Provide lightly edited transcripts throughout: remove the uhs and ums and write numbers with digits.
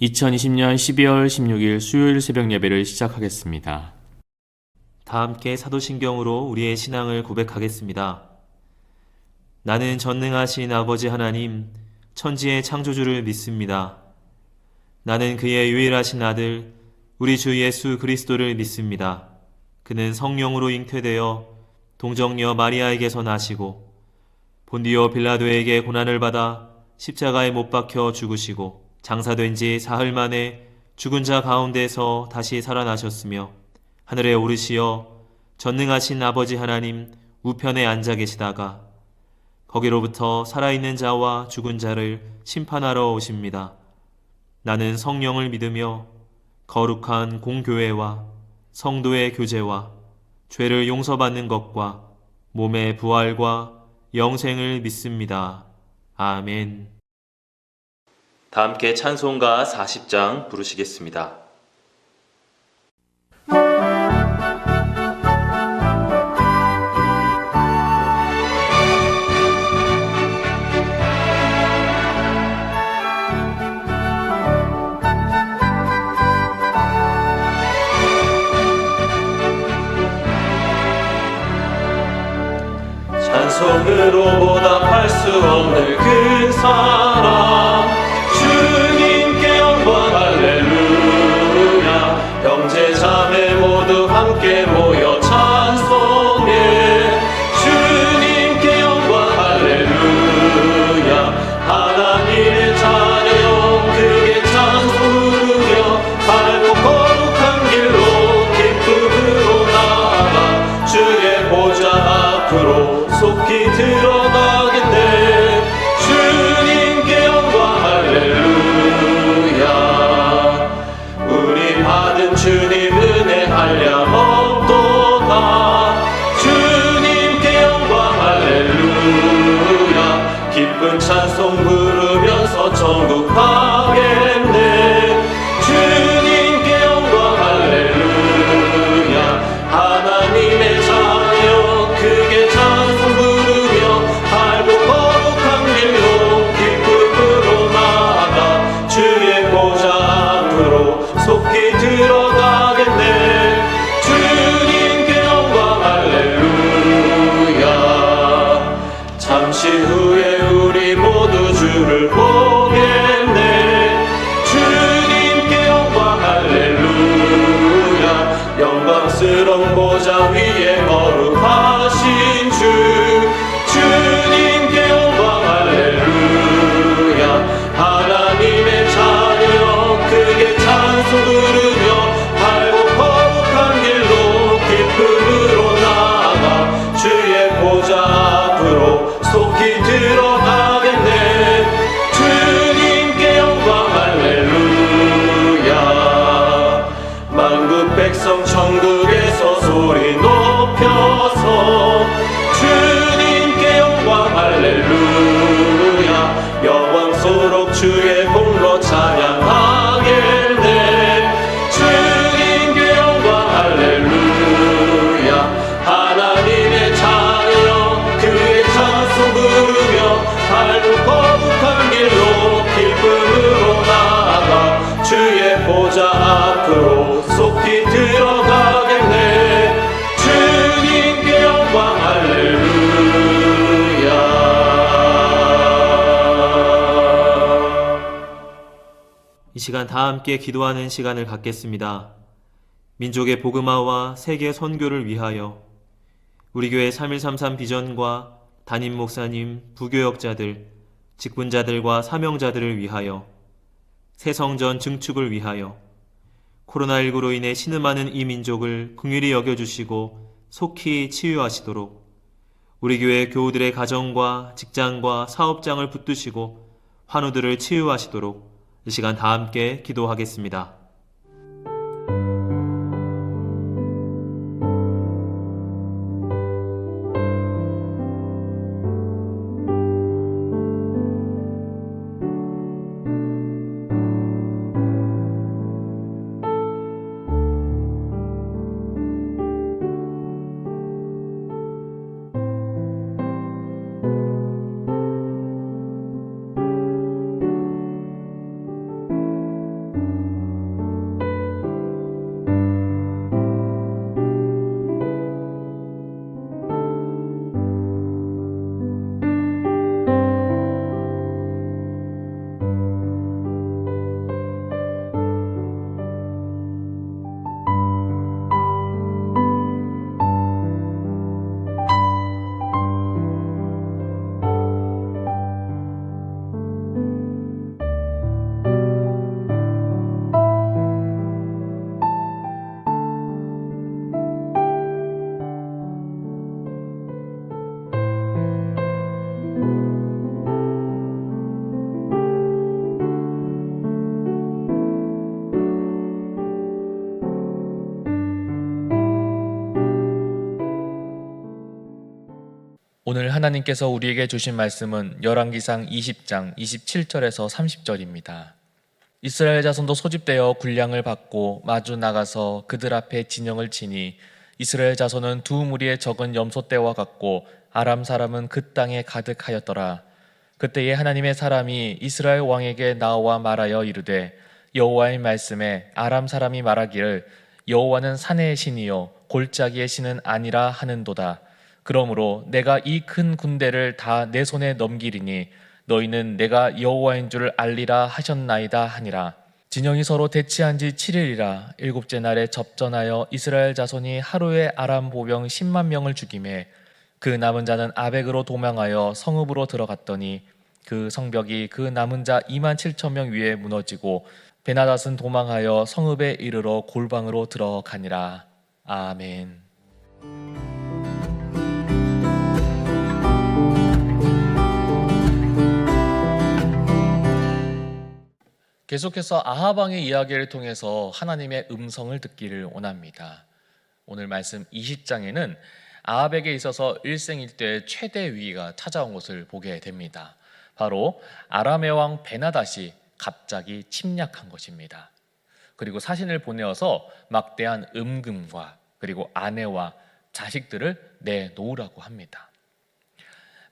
2020년 12월 16일 수요일 새벽 예배를 시작하겠습니다. 다 함께 사도신경으로 우리의 신앙을 고백하겠습니다. 나는 전능하신 아버지 하나님, 천지의 창조주를 믿습니다. 나는 그의 유일하신 아들, 우리 주 예수 그리스도를 믿습니다. 그는 성령으로 잉태되어 동정녀 마리아에게서 나시고 본디오 빌라도에게 고난을 받아 십자가에 못 박혀 죽으시고 장사된 지 사흘 만에 죽은 자 가운데서 다시 살아나셨으며 하늘에 오르시어 전능하신 아버지 하나님 우편에 앉아 계시다가 거기로부터 살아있는 자와 죽은 자를 심판하러 오십니다. 나는 성령을 믿으며 거룩한 공교회와 성도의 교제와 죄를 용서받는 것과 몸의 부활과 영생을 믿습니다. 아멘. 다 함께 찬송가 40장 부르시겠습니다. 찬송으로 보답할 수 없는 그 사랑 주님께 영광 할렐루야. 형제 자매 모두 함께 모여 찬송해 주님께 영광 할렐루야. 하나님의 자녀여 크게 찬송 부르며 밝고 거룩한 길로 기쁨으로 나아가 주의 보좌 앞으로 속히 들어가겠네. 주님께 영광 할렐루야. 우리 받은 주님 은혜 한량 없도다. 주님께 영광 할렐루야. 기쁜 찬송 부르면서 천국 가겠네. 주님께 영광 할렐루야. 하나님의 자녀 크게 찬송 부르며 밝고 거룩한 길로 기쁨으로 나아가 주의 보좌 앞으로 속히 들어가겠네. 주님께 영광 할렐루야. 잠시 후에 우리 모두 주를 보겠네. 주님께 영광 할렐루야. 영광스러운 보좌 위에 거룩하신 주 주님께 영광 할렐루야. 하나님의 자녀 크게 찬송 부르며 밝고 거룩한 길로 기쁨으로 나아가 주의 보좌 앞으로 속히 들어가겠네. 주님께 영광 할렐루야. 만국 백성 천국에서 소리 높여서 주님께 영광 할렐루야. 영광스럽 주의 공로 찬양하겠네. 주님께 영광 할렐루야. 하나님의 자녀 그의 찬송 부르며 밝고 거룩한 길로 기쁨으로 나아가 주의 보좌 앞으로 속히 들어가겠네. 주님께 영광 할렐루야. 이 시간 다 함께 기도하는 시간을 갖겠습니다. 민족의 복음화와 세계 선교를 위하여 우리 교회 3133 비전과 담임 목사님, 부교역자들, 직분자들과 사명자들을 위하여 새성전 증축을 위하여 코로나19로 인해 신음하는 이 민족을 긍휼히 여겨주시고 속히 치유하시도록 우리 교회 교우들의 가정과 직장과 사업장을 붙드시고 환우들을 치유하시도록 이 시간 다 함께 기도하겠습니다. 오늘 하나님께서 우리에게 주신 말씀은 열왕기상 20장 27절에서 30절입니다. 이스라엘 자손도 소집되어 군량을 받고 마주 나가서 그들 앞에 진영을 치니 이스라엘 자손은 두 무리의 적은 염소떼와 같고 아람 사람은 그 땅에 가득하였더라. 그때에 하나님의 사람이 이스라엘 왕에게 나와 말하여 이르되 여호와의 말씀에 아람 사람이 말하기를 여호와는 산의 신이요 골짜기의 신은 아니라 하는도다. 그러므로 내가 이 큰 군대를 다 내 손에 넘기리니 너희는 내가 여호와인 줄 알리라 하셨나이다 하니라. 진영이 서로 대치한 지 7일이라 일곱째 날에 접전하여 이스라엘 자손이 하루에 아람 보병 10만 명을 죽이매 그 남은 자는 아벡으로 도망하여 성읍으로 들어갔더니 그 성벽이 그 남은 자 2만 7천 명 위에 무너지고 베나닷은 도망하여 성읍에 이르러 골방으로 들어가니라. 아멘. 계속해서 아합 왕의 이야기를 통해서 하나님의 음성을 듣기를 원합니다. 오늘 말씀 20장에는 아합에게 있어서 일생일대의 최대 위기가 찾아온 것을 보게 됩니다. 바로 아람의 왕 베나닷이 갑자기 침략한 것입니다. 그리고 사신을 보내어서 막대한 음금과 그리고 아내와 자식들을 내놓으라고 합니다.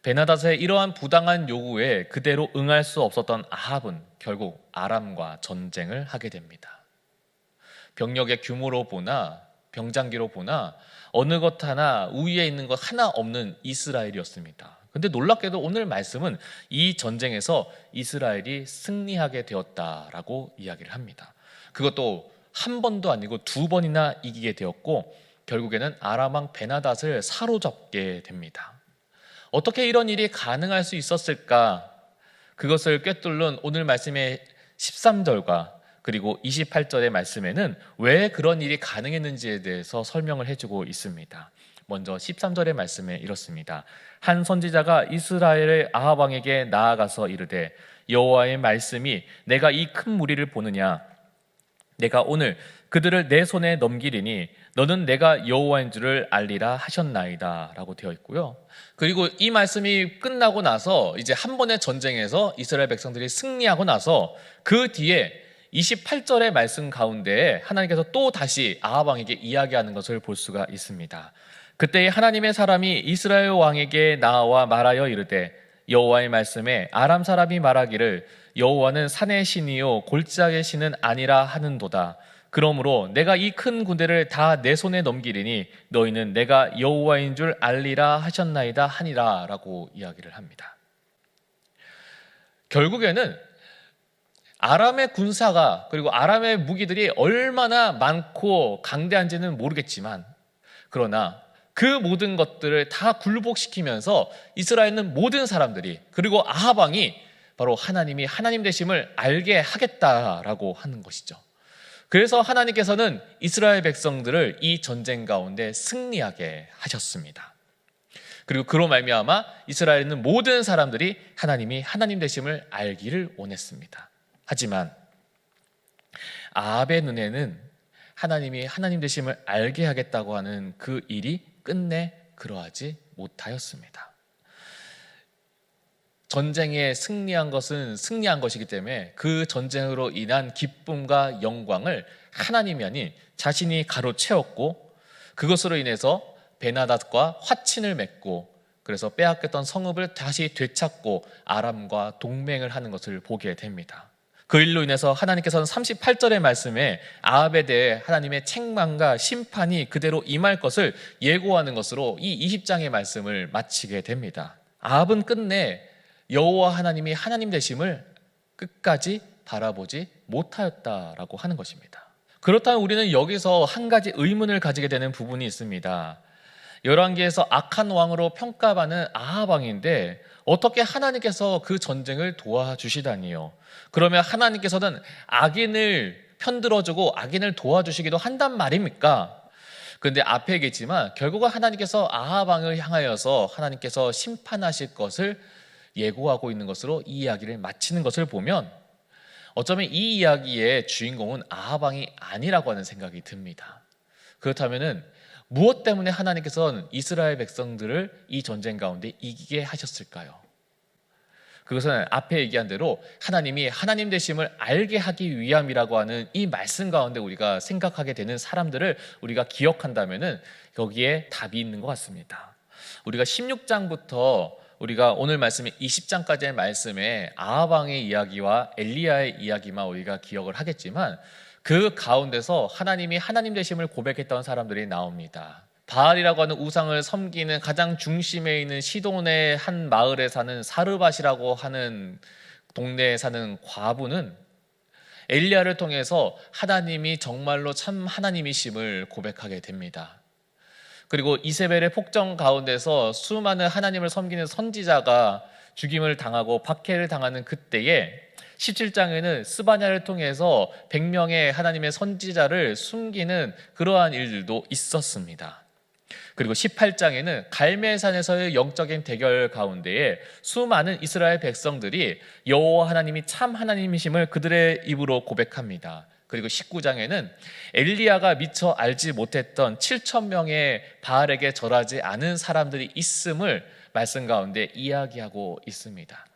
베나닷의 이러한 부당한 요구에 그대로 응할 수 없었던 아합은 결국 아람과 전쟁을 하게 됩니다. 병력의 규모로 보나 병장기로 보나 어느 것 하나 우위에 있는 것 하나 없는 이스라엘이었습니다. 근데 놀랍게도 오늘 말씀은 이 전쟁에서 이스라엘이 승리하게 되었다라고 이야기를 합니다. 그것도 한 번도 아니고 두 번이나 이기게 되었고 결국에는 아람 왕 베나닷을 사로잡게 됩니다. 어떻게 이런 일이 가능할 수 있었을까? 그것을 꿰뚫는 오늘 말씀의 13절과 그리고 28절의 말씀에는 왜 그런 일이 가능했는지에 대해서 설명을 해주고 있습니다. 먼저 13절의 말씀에 이렇습니다. 한 선지자가 이스라엘의 아합 왕에게 나아가서 이르되 여호와의 말씀이 내가 이 큰 무리를 보느냐 내가 오늘 그들을 내 손에 넘기리니 너는 내가 여호와인 줄을 알리라 하셨나이다 라고 되어 있고요. 그리고 이 말씀이 끝나고 나서 이제 한 번의 전쟁에서 이스라엘 백성들이 승리하고 나서 그 뒤에 28절의 말씀 가운데 하나님께서 또 다시 아합 왕에게 이야기하는 것을 볼 수가 있습니다. 그때 하나님의 사람이 이스라엘 왕에게 나와 말하여 이르되 여호와의 말씀에 아람 사람이 말하기를 여호와는 산의 신이요 골짜기의 신은 아니라 하는도다. 그러므로 내가 이 큰 군대를 다 내 손에 넘기리니 너희는 내가 여호와인 줄 알리라 하셨나이다 하니라 라고 이야기를 합니다. 결국에는 아람의 군사가 그리고 아람의 무기들이 얼마나 많고 강대한지는 모르겠지만 그러나 그 모든 것들을 다 굴복시키면서 이스라엘은 모든 사람들이 그리고 아합 왕이 바로 하나님이 하나님 되심을 알게 하겠다라고 하는 것이죠. 그래서 하나님께서는 이스라엘 백성들을 이 전쟁 가운데 승리하게 하셨습니다. 그리고 그로 말미암아 이스라엘은 모든 사람들이 하나님이 하나님 되심을 알기를 원했습니다. 하지만 아합의 눈에는 하나님이 하나님 되심을 알게 하겠다고 하는 그 일이 끝내 그러하지 못하였습니다. 전쟁에 승리한 것은 승리한 것이기 때문에 그 전쟁으로 인한 기쁨과 영광을 하나님이 아닌 자신이 가로채웠고 그것으로 인해서 베나닷과 화친을 맺고 그래서 빼앗겼던 성읍을 다시 되찾고 아람과 동맹을 하는 것을 보게 됩니다. 그 일로 인해서 하나님께서는 38절의 말씀에 아합에 대해 하나님의 책망과 심판이 그대로 임할 것을 예고하는 것으로 이 20장의 말씀을 마치게 됩니다. 아합은 끝내 여호와 하나님이 하나님 되심을 끝까지 바라보지 못하였다라고 하는 것입니다. 그렇다면 우리는 여기서 한 가지 의문을 가지게 되는 부분이 있습니다. 열왕기에서 악한 왕으로 평가받는 아합 왕인데 어떻게 하나님께서 그 전쟁을 도와주시다니요? 그러면 하나님께서는 악인을 편들어주고 악인을 도와주시기도 한단 말입니까? 그런데 앞에 얘기했지만 결국은 하나님께서 아합 왕을 향하여서 하나님께서 심판하실 것을 예고하고 있는 것으로 이 이야기를 마치는 것을 보면 어쩌면 이 이야기의 주인공은 아합 왕이 아니라고 하는 생각이 듭니다. 그렇다면은 무엇 때문에 하나님께서는 이스라엘 백성들을 이 전쟁 가운데 이기게 하셨을까요? 그것은 앞에 얘기한 대로 하나님이 하나님 되심을 알게 하기 위함이라고 하는 이 말씀 가운데 우리가 생각하게 되는 사람들을 우리가 기억한다면은 거기에 답이 있는 것 같습니다. 우리가 16장부터 우리가 오늘 말씀인 20장까지의 말씀에 아합 왕의 이야기와 엘리야의 이야기만 우리가 기억을 하겠지만 그 가운데서 하나님이 하나님 되심을 고백했던 사람들이 나옵니다. 바알이라고 하는 우상을 섬기는 가장 중심에 있는 시돈의 한 마을에 사는 사르밧이라고 하는 동네에 사는 과부는 엘리야를 통해서 하나님이 정말로 참 하나님이심을 고백하게 됩니다. 그리고 이세벨의 폭정 가운데서 수많은 하나님을 섬기는 선지자가 죽임을 당하고 박해를 당하는 그때에 17장에는 스바냐를 통해서 100명의 하나님의 선지자를 숨기는 그러한 일들도 있었습니다. 그리고 18장에는 갈멜산에서의 영적인 대결 가운데에 수많은 이스라엘 백성들이 여호와 하나님이 참 하나님이심을 그들의 입으로 고백합니다. 그리고 19장에는 엘리야가 미처 알지 못했던 7,000명의 바알에게 절하지 않은 사람들이 있음을 말씀 가운데 이야기하고 있습니다.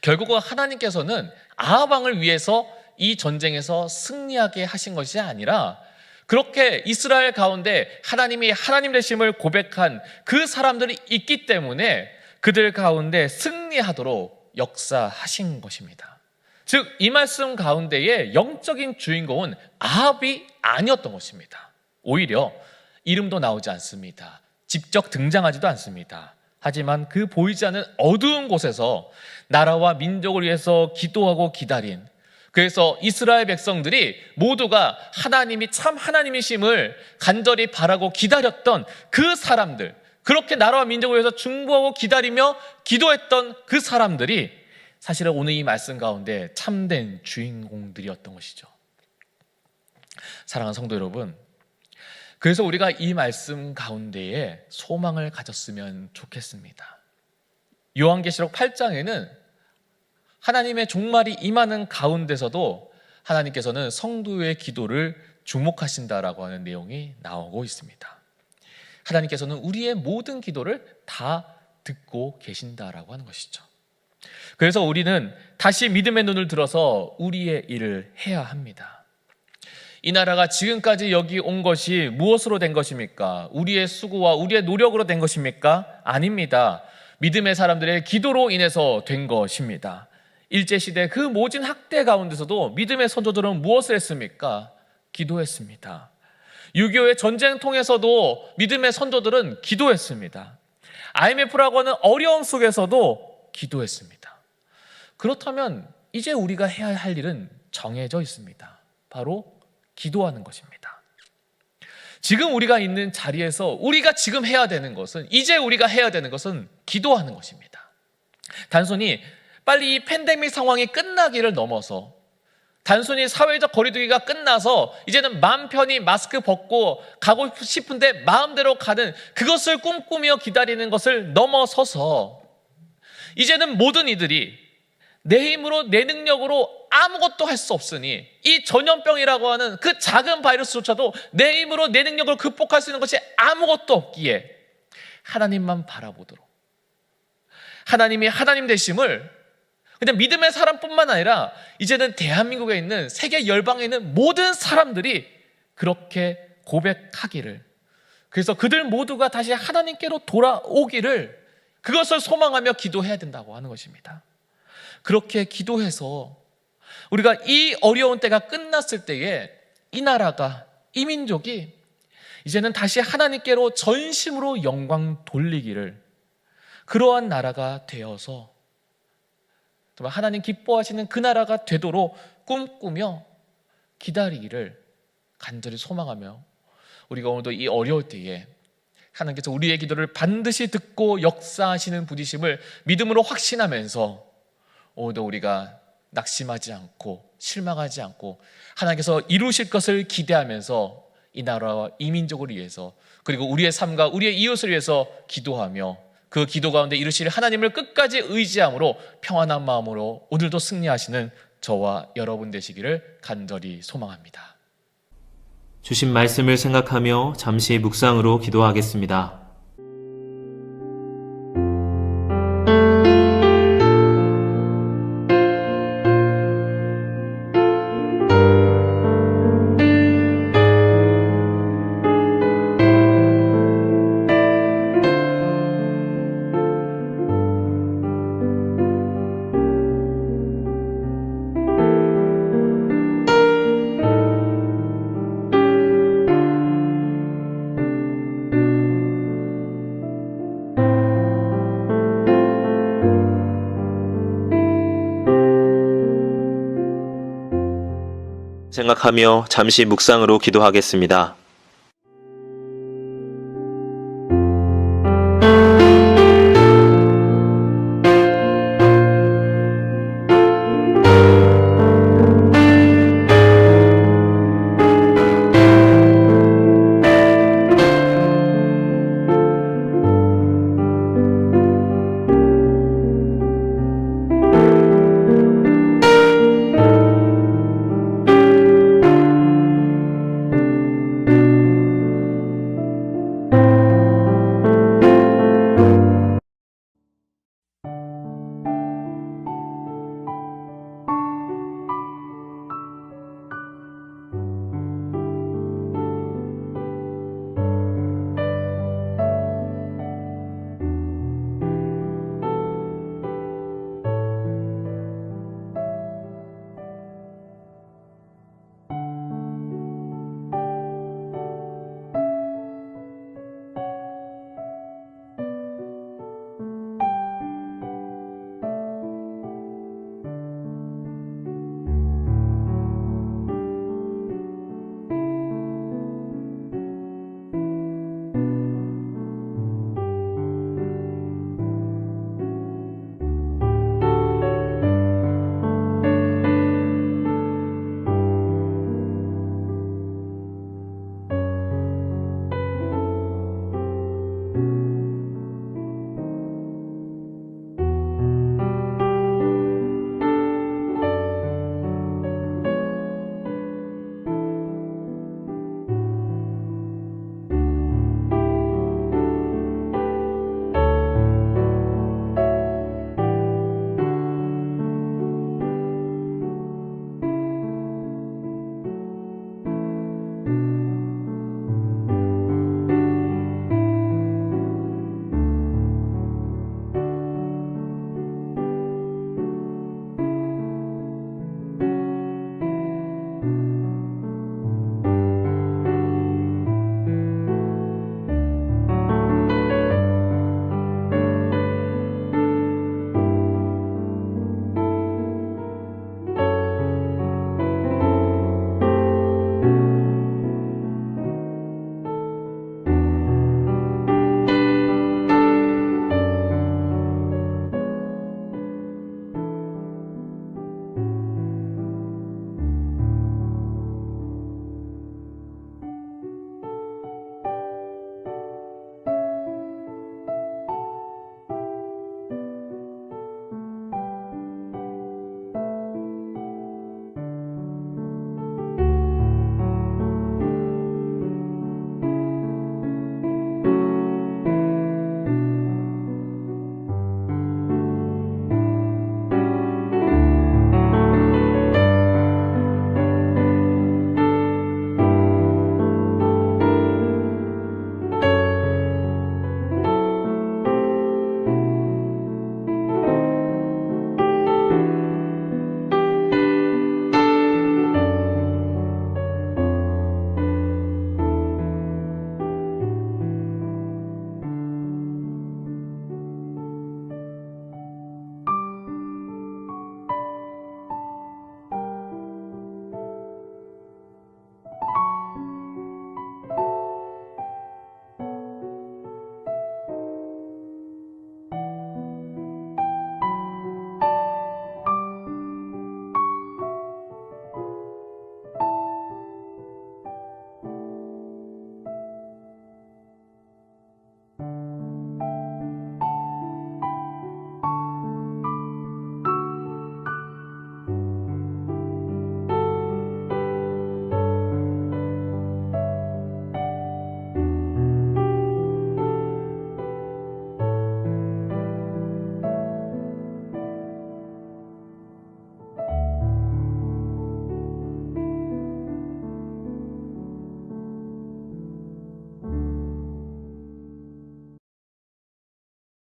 결국은 하나님께서는 아합 왕을 위해서 이 전쟁에서 승리하게 하신 것이 아니라 그렇게 이스라엘 가운데 하나님이 하나님 되심을 고백한 그 사람들이 있기 때문에 그들 가운데 승리하도록 역사하신 것입니다. 즉, 이 말씀 가운데의 영적인 주인공은 아합이 아니었던 것입니다. 오히려 이름도 나오지 않습니다. 직접 등장하지도 않습니다. 하지만 그 보이지 않는 어두운 곳에서 나라와 민족을 위해서 기도하고 기다린, 그래서 이스라엘 백성들이 모두가 하나님이 참 하나님이심을 간절히 바라고 기다렸던 그 사람들, 그렇게 나라와 민족을 위해서 중보하고 기다리며 기도했던 그 사람들이 사실은 오늘 이 말씀 가운데 참된 주인공들이었던 것이죠. 사랑하는 성도 여러분, 그래서 우리가 이 말씀 가운데에 소망을 가졌으면 좋겠습니다. 요한계시록 8장에는 하나님의 종말이 임하는 가운데서도 하나님께서는 성도의 기도를 주목하신다라고 하는 내용이 나오고 있습니다. 하나님께서는 우리의 모든 기도를 다 듣고 계신다라고 하는 것이죠. 그래서 우리는 다시 믿음의 눈을 들어서 우리의 일을 해야 합니다. 이 나라가 지금까지 여기 온 것이 무엇으로 된 것입니까? 우리의 수고와 우리의 노력으로 된 것입니까? 아닙니다. 믿음의 사람들의 기도로 인해서 된 것입니다. 일제시대 그 모진 학대 가운데서도 믿음의 선조들은 무엇을 했습니까? 기도했습니다. 6.25의 전쟁 통해서도 믿음의 선조들은 기도했습니다. IMF라고 하는 어려움 속에서도 기도했습니다. 그렇다면 이제 우리가 해야 할 일은 정해져 있습니다. 바로 기도하는 것입니다. 지금 우리가 있는 자리에서 우리가 지금 해야 되는 것은, 이제 우리가 해야 되는 것은 기도하는 것입니다. 단순히 빨리 이 팬데믹 상황이 끝나기를 넘어서, 단순히 사회적 거리두기가 끝나서 이제는 마음 편히 마스크 벗고 가고 싶은데 마음대로 가는 그것을 꿈꾸며 기다리는 것을 넘어서서 이제는 모든 이들이 내 힘으로 내 능력으로 아무것도 할 수 없으니 이 전염병이라고 하는 그 작은 바이러스조차도 내 힘으로 내 능력을 극복할 수 있는 것이 아무것도 없기에 하나님만 바라보도록, 하나님이 하나님 되심을 그냥 믿음의 사람뿐만 아니라 이제는 대한민국에 있는 세계 열방에 있는 모든 사람들이 그렇게 고백하기를, 그래서 그들 모두가 다시 하나님께로 돌아오기를, 그것을 소망하며 기도해야 된다고 하는 것입니다. 그렇게 기도해서 우리가 이 어려운 때가 끝났을 때에 이 나라가, 이 민족이 이제는 다시 하나님께로 전심으로 영광 돌리기를, 그러한 나라가 되어서 정말 하나님 기뻐하시는 그 나라가 되도록 꿈꾸며 기다리기를 간절히 소망하며, 우리가 오늘도 이 어려울 때에 하나님께서 우리의 기도를 반드시 듣고 역사하시는 부디심을 믿음으로 확신하면서 오늘도 우리가 낙심하지 않고 실망하지 않고 하나님께서 이루실 것을 기대하면서 이 나라와 이 민족을 위해서, 그리고 우리의 삶과 우리의 이웃을 위해서 기도하며 그 기도 가운데 이루실 하나님을 끝까지 의지함으로 평안한 마음으로 오늘도 승리하시는 저와 여러분 되시기를 간절히 소망합니다. 주신 말씀을 생각하며 잠시 묵상으로 기도하겠습니다. 생각하며 잠시 묵상으로 기도하겠습니다.